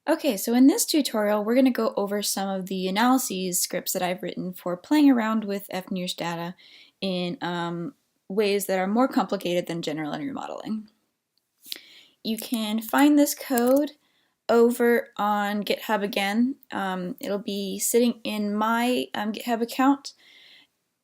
Okay, so in this tutorial, we're going to go over some of the analyses scripts that I've written for playing around with fNIRS data in ways that are more complicated than general linear modeling. You can find this code over on GitHub again. It'll be sitting in my GitHub account,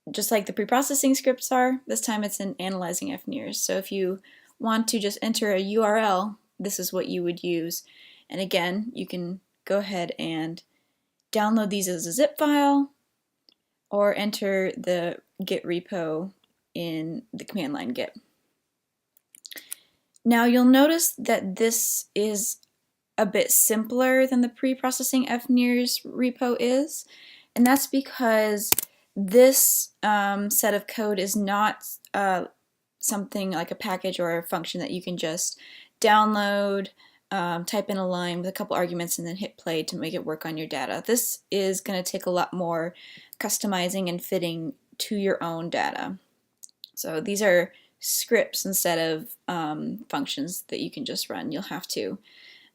just like the preprocessing scripts are. This time it's in analyzing fNIRS. So if you want to just enter a URL, this is what you would use. And again, you can go ahead and download these as a zip file or enter the Git repo in the command line Git. Now you'll notice that this is a bit simpler than the pre-processing fNIRS repo is, and that's because this set of code is not something like a package or a function that you can just download, type in a line with a couple arguments and then hit play to make it work on your data. This is going to take a lot more customizing and fitting to your own data. So these are scripts instead of functions that you can just run. You'll have to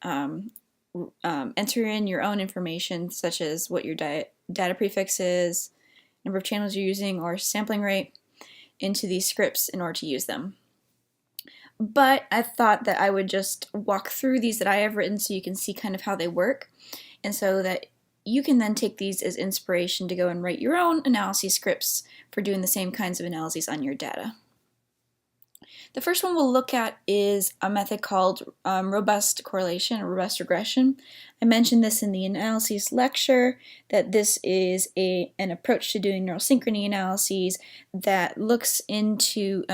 enter in your own information, such as what your data prefix is, number of channels you're using, or sampling rate, into these scripts in order to use them. But I thought that I would just walk through these that I have written so you can see kind of how they work, and so that you can then take these as inspiration to go and write your own analysis scripts for doing the same kinds of analyses on your data. The first one we'll look at is a method called robust correlation or robust regression. I mentioned this in the analyses lecture, that this is an approach to doing neural synchrony analyses that looks into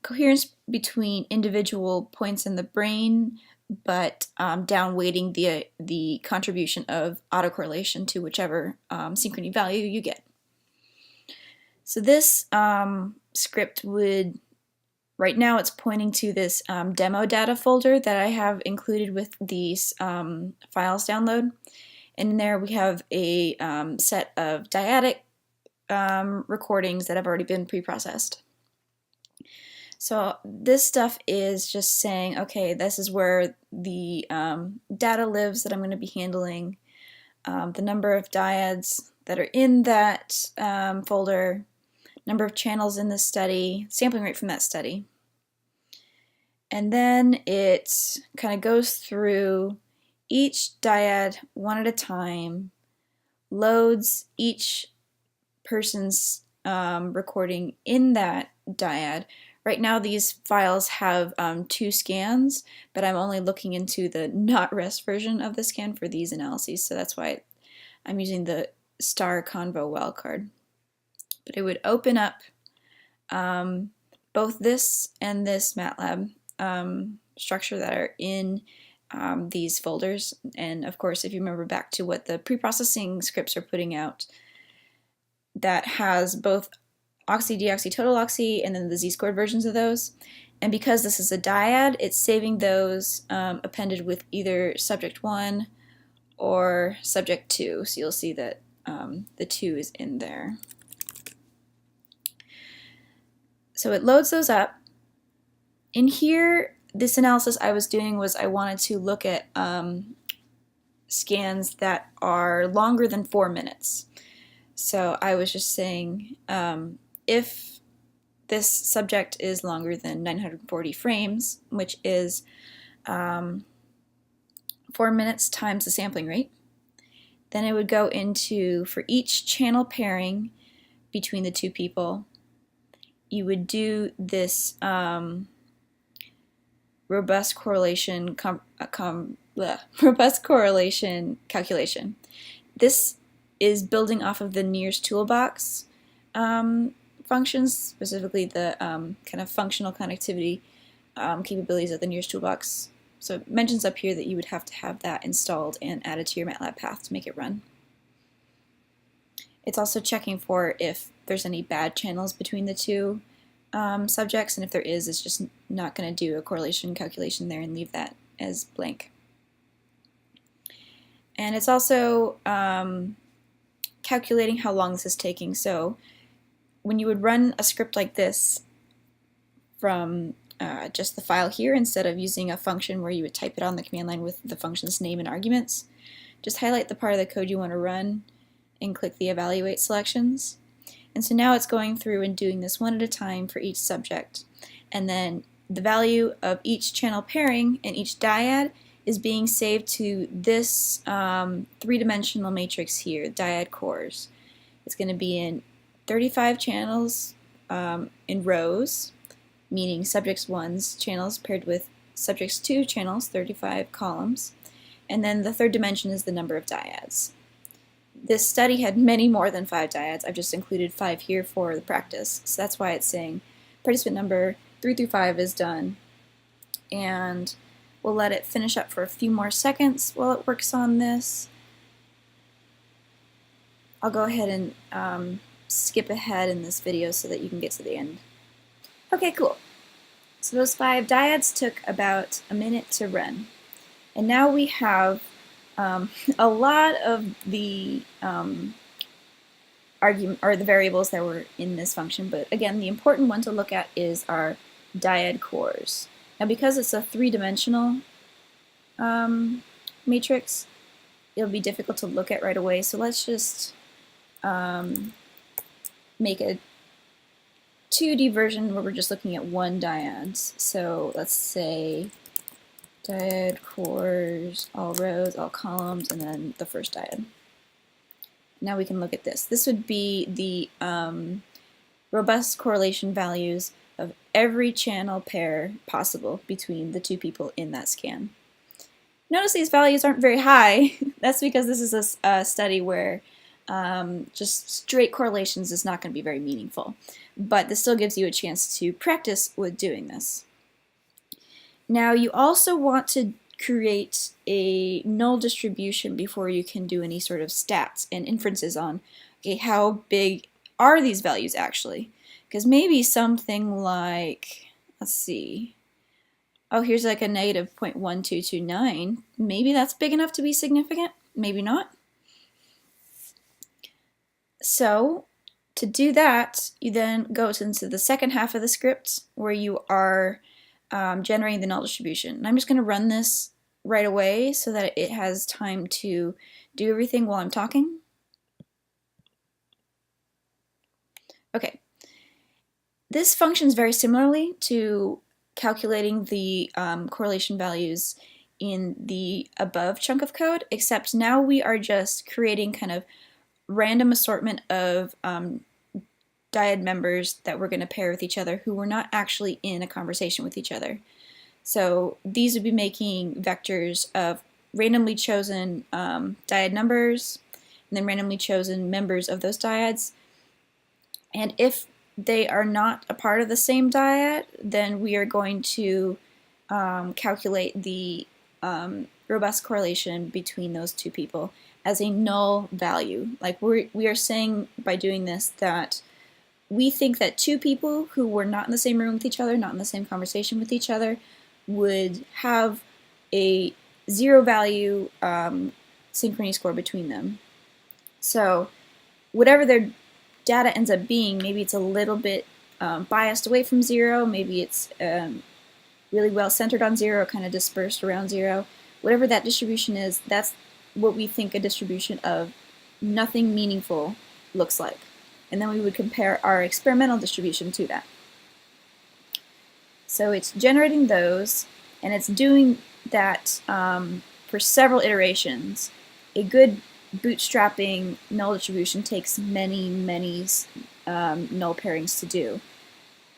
coherence between individual points in the brain, but down-weighting the contribution of autocorrelation to whichever synchrony value you get. So this script would, right now it's pointing to this demo data folder that I have included with these files download. And in there we have a set of dyadic recordings that have already been pre-processed. So this stuff is just saying, okay, this is where the data lives that I'm going to be handling, the number of dyads that are in that folder, number of channels in the study, sampling rate from that study. And then it kind of goes through each dyad one at a time, loads each person's recording in that dyad. Right now these files have 2 scans, but I'm only looking into the not rest version of the scan for these analyses, so that's why I'm using the star convo wildcard. But it would open up both this and this Matlab structure that are in these folders. And of course, if you remember back to what the pre-processing scripts are putting out, that has both oxy, deoxy, total oxy, and then the z-scored versions of those. And because this is a dyad, it's saving those appended with either subject 1 or subject 2. So you'll see that the 2 is in there. So it loads those up. In here, this analysis I was doing was I wanted to look at scans that are longer than 4 minutes. So I was just saying, if this subject is longer than 940 frames, which is 4 minutes times the sampling rate, then it would go into, for each channel pairing between the 2 people, you would do this robust correlation calculation. This is building off of the NIRS toolbox functions, specifically the kind of functional connectivity capabilities of the NIRS toolbox. So it mentions up here that you would have to have that installed and added to your Matlab path to make it run. It's also checking for if there's any bad channels between the 2 subjects, and if there is, it's just not going to do a correlation calculation there and leave that as blank. And it's also calculating how long this is taking. So when you would run a script like this from just the file here instead of using a function where you would type it on the command line with the function's name and arguments. Just highlight the part of the code you want to run and click the evaluate selections. And so now it's going through and doing this one at a time for each subject. And then the value of each channel pairing and each dyad is being saved to this three-dimensional matrix here, dyad cores. It's going to be in 35 channels in rows, meaning subjects 1's channels paired with subjects 2 channels, 35 columns. And then the third dimension is the number of dyads. This study had many more than 5 dyads. I've just included 5 here for the practice. So that's why it's saying participant number 3 through 5 is done. And we'll let it finish up for a few more seconds while it works on this. I'll go ahead and skip ahead in this video so that you can get to the end. Okay, cool. So those 5 dyads took about a minute to run. And now we have a lot of the argument or the variables that were in this function, but again, the important one to look at is our dyad cores. Now, because it's a three-dimensional matrix, it'll be difficult to look at right away. So let's just make a 2D version where we're just looking at one dyads. So let's say dyad cores, all rows, all columns, and then the first dyad. Now we can look at this. This would be the robust correlation values of every channel pair possible between the two people in that scan. Notice these values aren't very high. That's because this is a study where just straight correlations is not going to be very meaningful. But this still gives you a chance to practice with doing this. Now you also want to create a null distribution before you can do any sort of stats and inferences on, okay, how big are these values actually? Because maybe something like, let's see, oh, here's like a negative 0.1229. Maybe that's big enough to be significant, maybe not. So to do that, you then go into the second half of the script where you are generating the null distribution. And I'm just going to run this right away so that it has time to do everything while I'm talking. Okay. This functions very similarly to calculating the correlation values in the above chunk of code, except now we are just creating kind of random assortment of dyad members that we're going to pair with each other who were not actually in a conversation with each other. So these would be making vectors of randomly chosen dyad numbers and then randomly chosen members of those dyads. And if they are not a part of the same dyad, then we are going to calculate the robust correlation between those two people as a null value. Like we are saying by doing this that we think that two people who were not in the same room with each other, not in the same conversation with each other, would have a 0 value synchrony score between them. So whatever their data ends up being, maybe it's a little bit biased away from 0, maybe it's really well centered on 0, kind of dispersed around 0. Whatever that distribution is, that's what we think a distribution of nothing meaningful looks like. And then we would compare our experimental distribution to that. So it's generating those, and it's doing that for several iterations. A good bootstrapping null distribution takes many, many null pairings to do.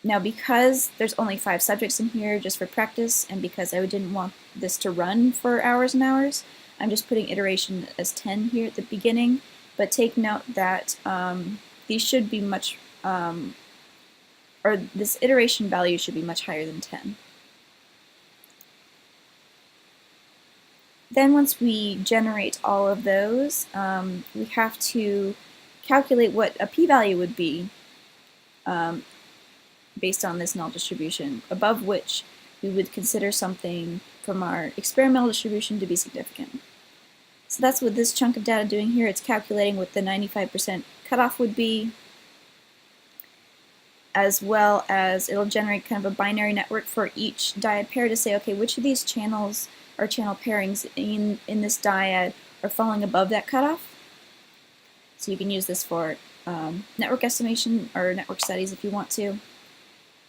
Now, because there's only 5 subjects in here just for practice, and because I didn't want this to run for hours and hours, I'm just putting iteration as 10 here at the beginning. But take note that these should be much, or this iteration value should be much higher than 10. Then once we generate all of those, we have to calculate what a p-value would be based on this null distribution, above which we would consider something from our experimental distribution to be significant. So that's what this chunk of data doing here. It's calculating what the 95% cutoff would be. as well as it'll generate kind of a binary network for each dyad pair to say, okay, which of these channels or channel pairings in this dyad are falling above that cutoff. So you can use this for network estimation or network studies if you want to.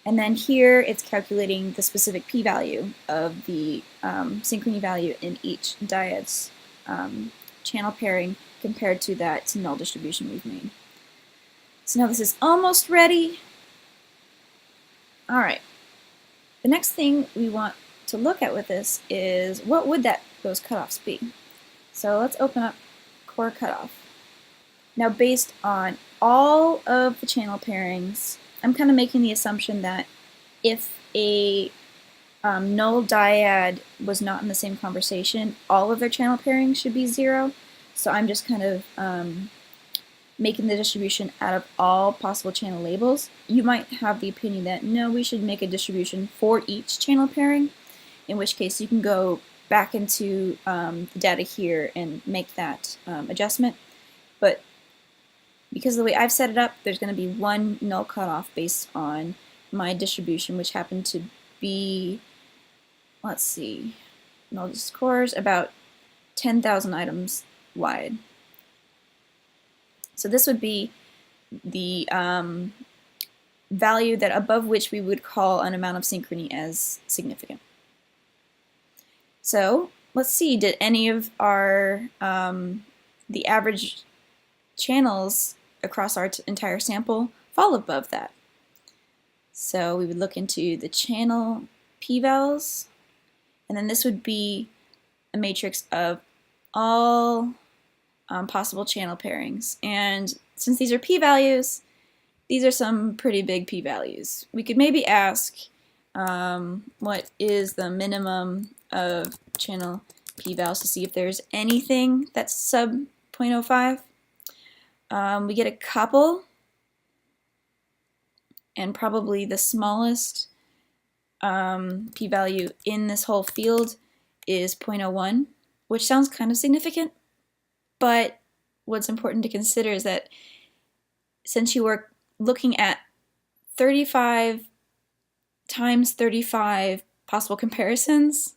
And then here it's calculating the specific p-value of the synchrony value in each dyad's channel pairing compared to that null distribution we've made. So now this is almost ready. All right. The next thing we want to look at with this is what would those cutoffs be? So let's open up core cutoff. Now based on all of the channel pairings, I'm kind of making the assumption that if a null dyad was not in the same conversation, all of their channel pairings should be 0. So I'm just kind of making the distribution out of all possible channel labels. You might have the opinion that no, we should make a distribution for each channel pairing, in which case you can go back into the data here and make that adjustment. But because of the way I've set it up, there's going to be one null cutoff based on my distribution, which happened to be, let's see, null scores about 10,000 items wide. So this would be the value that above which we would call an amount of synchrony as significant. So let's see, did any of our the average channels across our entire sample fall above that? So we would look into the channel p-vals, and then this would be a matrix of all possible channel pairings. And since these are p-values, these are some pretty big p-values. We could maybe ask what is the minimum of channel p-vals to see if there's anything that's sub 0.05. We get a couple, and probably the smallest p-value in this whole field is 0.01, which sounds kind of significant, but what's important to consider is that since you were looking at 35 times 35 possible comparisons,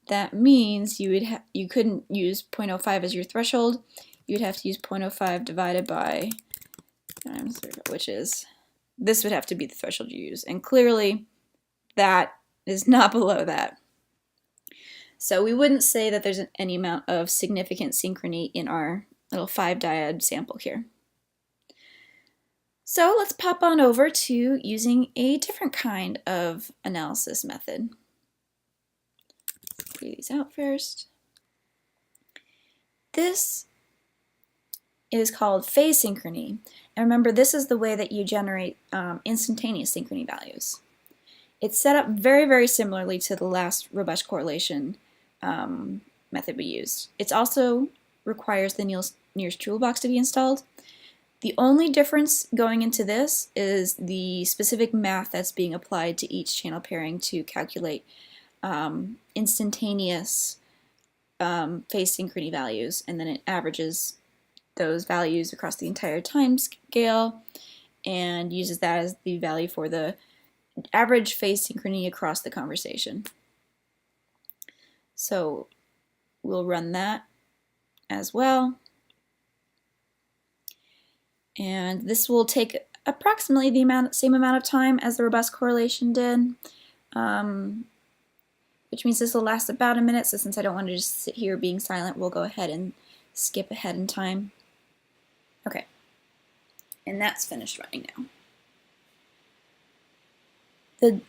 that means you couldn't use 0.05 as your threshold. You'd have to use 0.05 divided by times 35, which is, this would have to be the threshold you use, and clearly that is not below that. So we wouldn't say that there's any amount of significant synchrony in our little 5-dyad sample here. So let's pop on over to using a different kind of analysis method. Let's clear these out first. This is called phase synchrony. And remember, this is the way that you generate instantaneous synchrony values. It's set up very, very similarly to the last robust correlation method we used. It also requires the NIRS toolbox to be installed. The only difference going into this is the specific math that's being applied to each channel pairing to calculate instantaneous phase synchrony values, and then it averages those values across the entire time scale and uses that as the value for the average phase synchrony across the conversation. So we'll run that as well. And this will take approximately the same amount of time as the robust correlation did, which means this will last about a minute. So since I don't want to just sit here being silent, we'll go ahead and skip ahead in time. Okay, and that's finished running now. The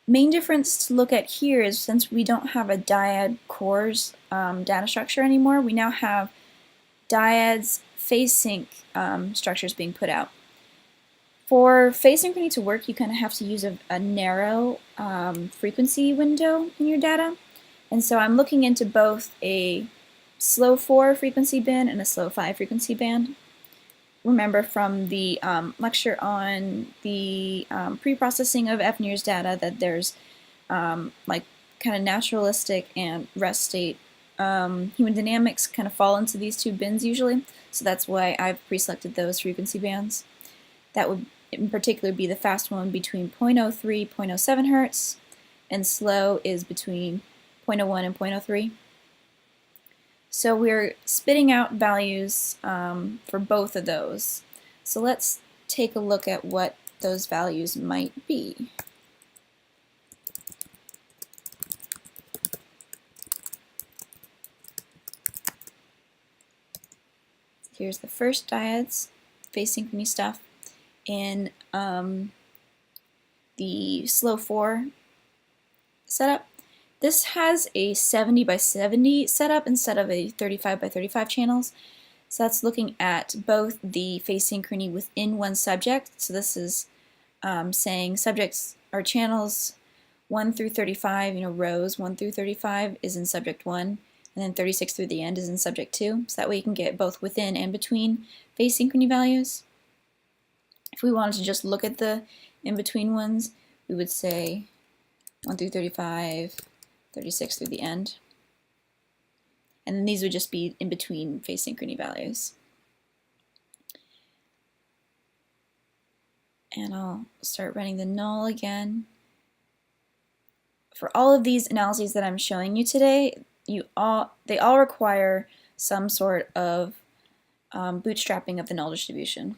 main difference to look at here is since we don't have a dyad cores data structure anymore, we now have dyads phase sync structures being put out. For phase synchrony to work, you kind of have to use a narrow frequency window in your data. And so I'm looking into both a slow 4 frequency band and a slow 5 frequency band. Remember from the lecture on the pre-processing of fNIRS data that there's like kind of naturalistic and rest state human dynamics kind of fall into these two bins usually. So that's why I've pre-selected those frequency bands. That would in particular be the fast one between 0.03, 0.07 hertz, and slow is between 0.01 and 0.03. So we're spitting out values for both of those. So let's take a look at what those values might be. Here's the first diodes, phase synchrony stuff, in the slow 4 setup. This has a 70 by 70 setup instead of a 35 by 35 channels. So that's looking at both the phase synchrony within one subject. So this is saying subjects or channels 1 through 35, rows 1 through 35 is in subject 1, and then 36 through the end is in subject 2. So that way you can get both within and between phase synchrony values. If we wanted to just look at the in-between ones, we would say 1 through 35, 36 through the end. And then these would just be in between phase synchrony values. And I'll start running the null again. For all of these analyses that I'm showing you today, they all require some sort of bootstrapping of the null distribution.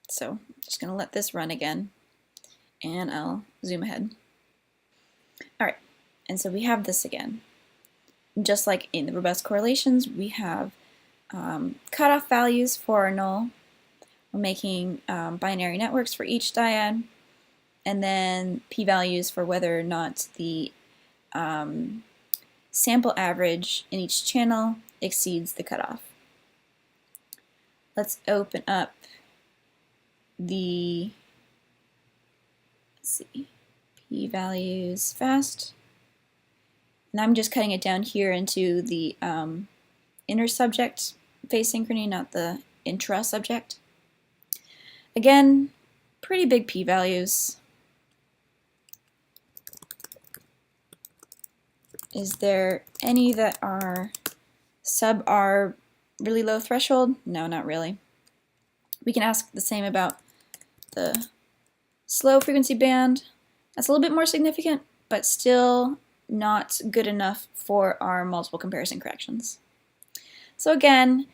So I'm just going to let this run again, and I'll zoom ahead. All right, and so we have this again. Just like in the robust correlations, we have cutoff values for our null. We're making binary networks for each dyad, and then p-values for whether or not the sample average in each channel exceeds the cutoff. Let's open up the, let's see, p-values fast. And I'm just cutting it down here into the inner subject phase synchrony, not the intra-subject. Again, pretty big p-values. Is there any that are sub our really low threshold? No, not really. We can ask the same about the slow frequency band. That's a little bit more significant, but still not good enough for our multiple comparison corrections. So again,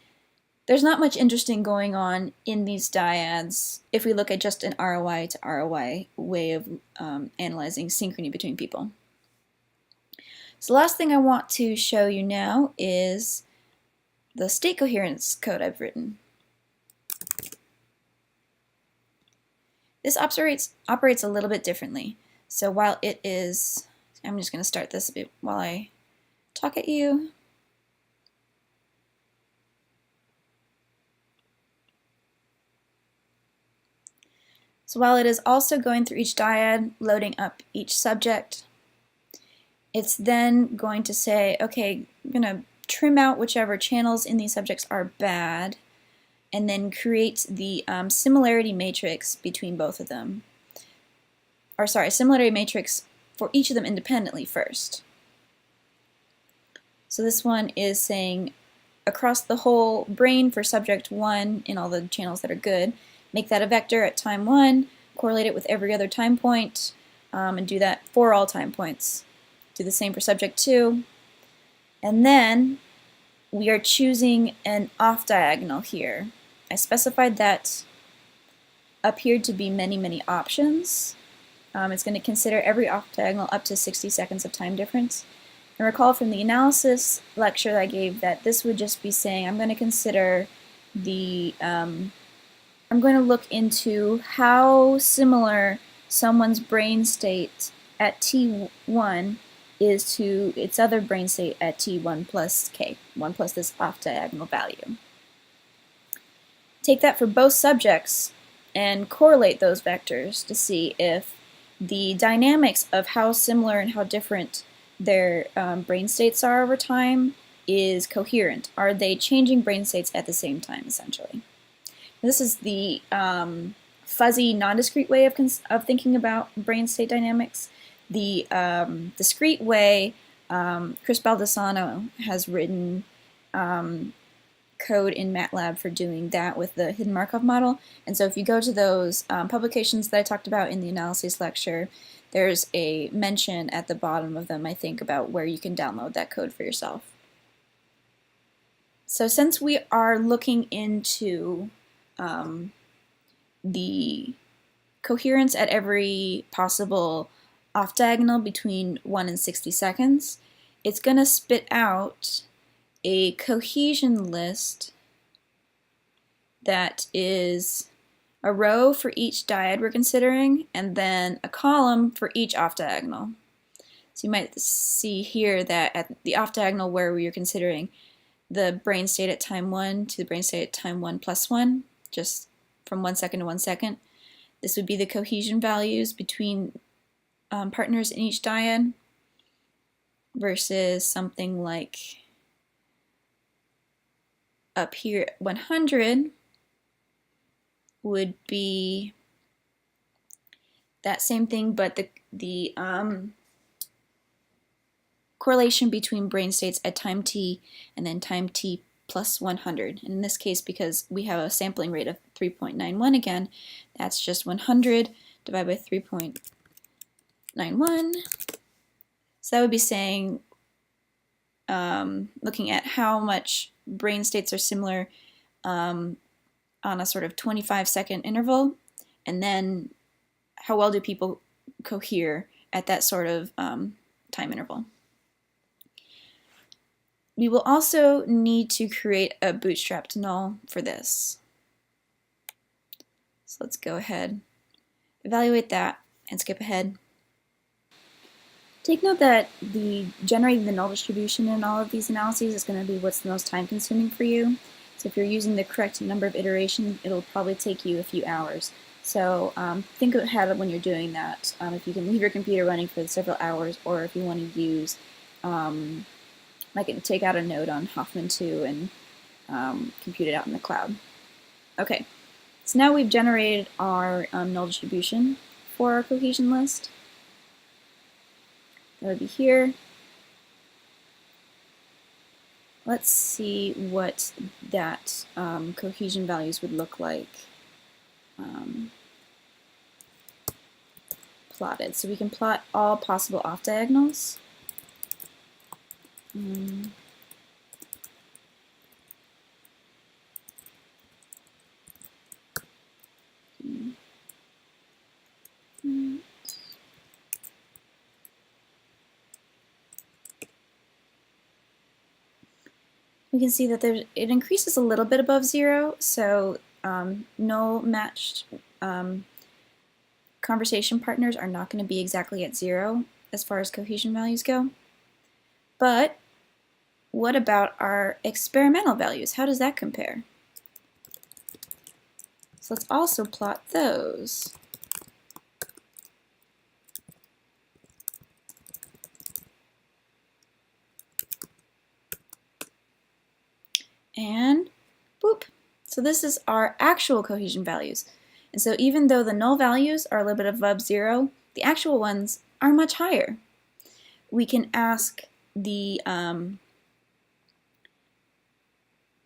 there's not much interesting going on in these dyads if we look at just an ROI to ROI way of analyzing synchrony between people. So the last thing I want to show you now is the state coherence code I've written. This operates a little bit differently. So while it is, I'm just going to start this a bit while I talk at you. So while it is also going through each dyad, loading up each subject, it's then going to say, okay, I'm going to trim out whichever channels in these subjects are bad, and then create the similarity matrix between both of them. Or sorry, similarity matrix for each of them independently first. So this one is saying across the whole brain for subject 1 in all the channels that are good, make that a vector at time 1, correlate it with every other time point, and do that for all time points. Do the same for subject 2. And then we are choosing an off diagonal here. I specified that appeared to be many, many options. It's going to consider every off diagonal up to 60 seconds of time difference. And recall from the analysis lecture that I gave that this would just be saying I'm going to consider the, I'm going to look into how similar someone's brain state at T1 is to its other brain state at T1 plus K, 1 plus this off diagonal value. Take that for both subjects and correlate those vectors to see if the dynamics of how similar and how different their brain states are over time is coherent. Are they changing brain states at the same time, essentially? This is the fuzzy, non-discrete way of thinking about brain state dynamics. The discrete way, Chris Baldessano has written code in Matlab for doing that with the hidden Markov model. And so if you go to those publications that I talked about in the analyses lecture, there's a mention at the bottom of them, I think, about where you can download that code for yourself. So since we are looking into the coherence at every possible off diagonal between 1 and 60 seconds, it's going to spit out a cohesion list that is a row for each dyad we're considering, and then a column for each off diagonal. So you might see here that at the off diagonal where we are considering the brain state at time 1 to the brain state at time 1 plus 1, just from 1 second to 1 second, this would be the cohesion values between partners in each dyad, versus something like up here, 100 would be that same thing, but the correlation between brain states at time t and then time t plus 100. And in this case, because we have a sampling rate of 3.91 again, that's just 100 divided by 3.91. So that would be saying, looking at how much brain states are similar on a sort of 25-second interval, and then how well do people cohere at that sort of time interval. We will also need to create a bootstrapped null for this. So let's go ahead, evaluate that, and skip ahead. Take note that generating the null distribution in all of these analyses is going to be what's the most time consuming for you. So if you're using the correct number of iterations, it'll probably take you a few hours. So think ahead when you're doing that. If you can leave your computer running for several hours, or if you want to use, take out a node on Hoffman 2 and compute it out in the cloud. Okay, so now we've generated our null distribution for our cohesion list. That would be here. Let's see what that cohesion values would look like plotted. So we can plot all possible off diagonals. We can see that it increases a little bit above 0, so null matched conversation partners are not going to be exactly at 0 as far as cohesion values go. But what about our experimental values? How does that compare? So let's also plot those. And boop. So this is our actual cohesion values. And so even though the null values are a little bit above 0, the actual ones are much higher. We can ask the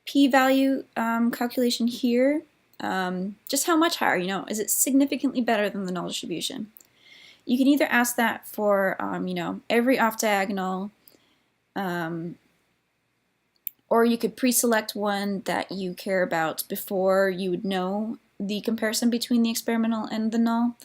p-value calculation here, just how much higher, is it significantly better than the null distribution? You can either ask that for, every off-diagonal, or you could pre-select one that you care about before you would know the comparison between the experimental and the null.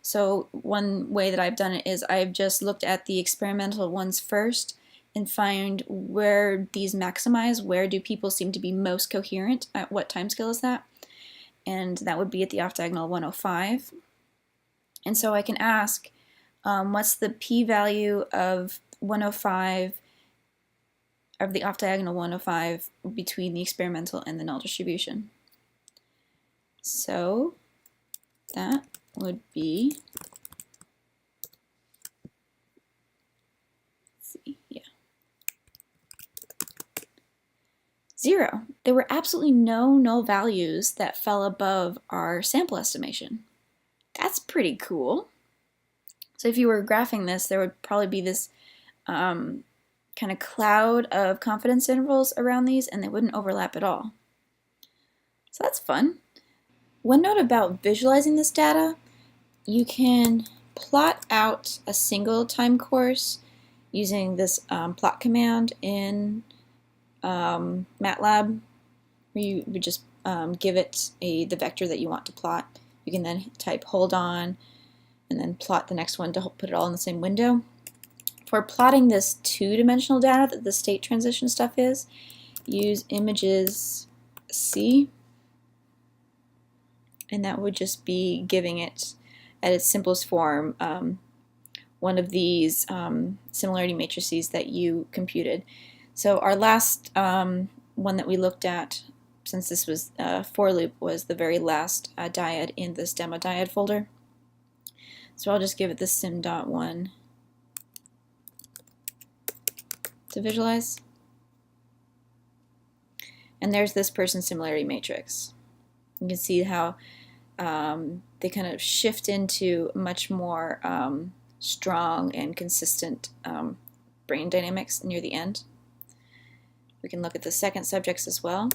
So one way that I've done it is I've just looked at the experimental ones first and find where these maximize, where do people seem to be most coherent, at what time scale is that? And that would be at the off-diagonal 105. And so I can ask, what's the p-value of 105, of the off-diagonal 105 between the experimental and the null distribution? So that would be, let's see, yeah, 0. There were absolutely no null values that fell above our sample estimation. That's pretty cool. So if you were graphing this, there would probably be this kind kind of cloud of confidence intervals around these, and they wouldn't overlap at all. So that's fun. One note about visualizing this data, you can plot out a single time course using this plot command in Matlab, where you would just give it the vector that you want to plot. You can then type hold on and then plot the next one to put it all in the same window. For plotting this two-dimensional data that the state transition stuff is, use images C, and that would just be giving it at its simplest form one of these similarity matrices that you computed. So our last one that we looked at, since this was for loop, was the very last dyad in this demo dyad folder. So I'll just give it the sim.1 to visualize. And there's this person's similarity matrix. You can see how they kind of shift into much more strong and consistent brain dynamics near the end. We can look at the second subjects as well.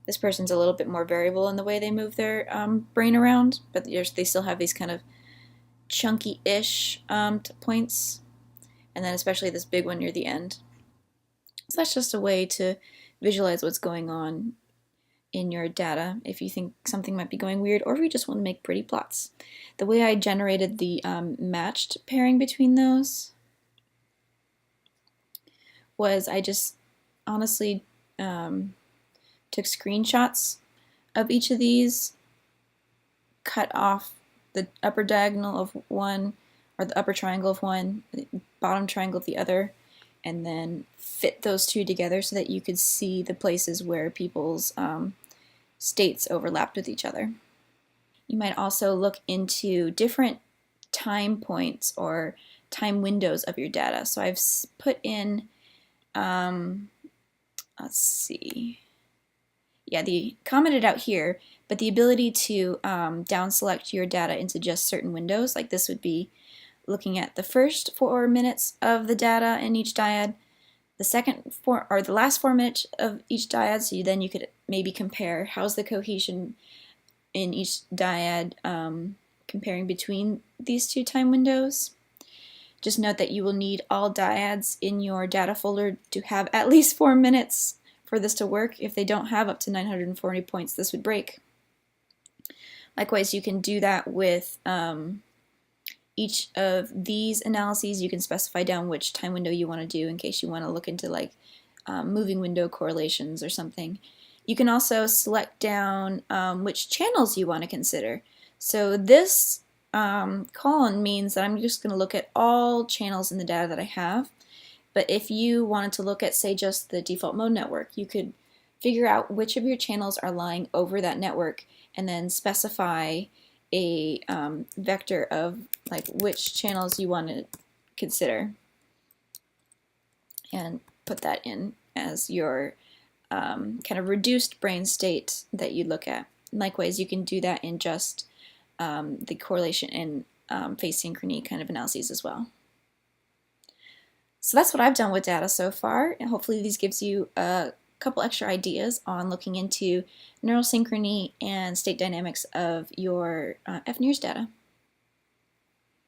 This person's a little bit more variable in the way they move their brain around, but they still have these kind of chunky-ish points, and then especially this big one near the end. So that's just a way to visualize what's going on in your data if you think something might be going weird, or if you just want to make pretty plots. The way I generated the matched pairing between those was I just honestly took screenshots of each of these, cut off the upper diagonal of one, or the upper triangle of one, the bottom triangle of the other, and then fit those two together so that you could see the places where people's states overlapped with each other. You might also look into different time points or time windows of your data. So I've put in, let's see, yeah, the commented out here, but the ability to down select your data into just certain windows, like this would be looking at the first 4 minutes of the data in each dyad, the the last 4 minutes of each dyad, so then you could maybe compare how's the cohesion in each dyad comparing between these two time windows. Just note that you will need all dyads in your data folder to have at least 4 minutes for this to work. If they don't have up to 940 points, this would break. Likewise, you can do that with each of these analyses. You can specify down which time window you want to do in case you want to look into like moving window correlations or something. You can also select down which channels you want to consider. So this column means that I'm just going to look at all channels in the data that I have. But if you wanted to look at, say, just the default mode network, you could figure out which of your channels are lying over that network and then specify a vector of like which channels you want to consider and put that in as your kind of reduced brain state that you look at. Likewise, you can do that in just the correlation and phase synchrony kind of analyses as well. So that's what I've done with data so far, and hopefully these gives you a couple extra ideas on looking into neural synchrony and state dynamics of your fNIRS data.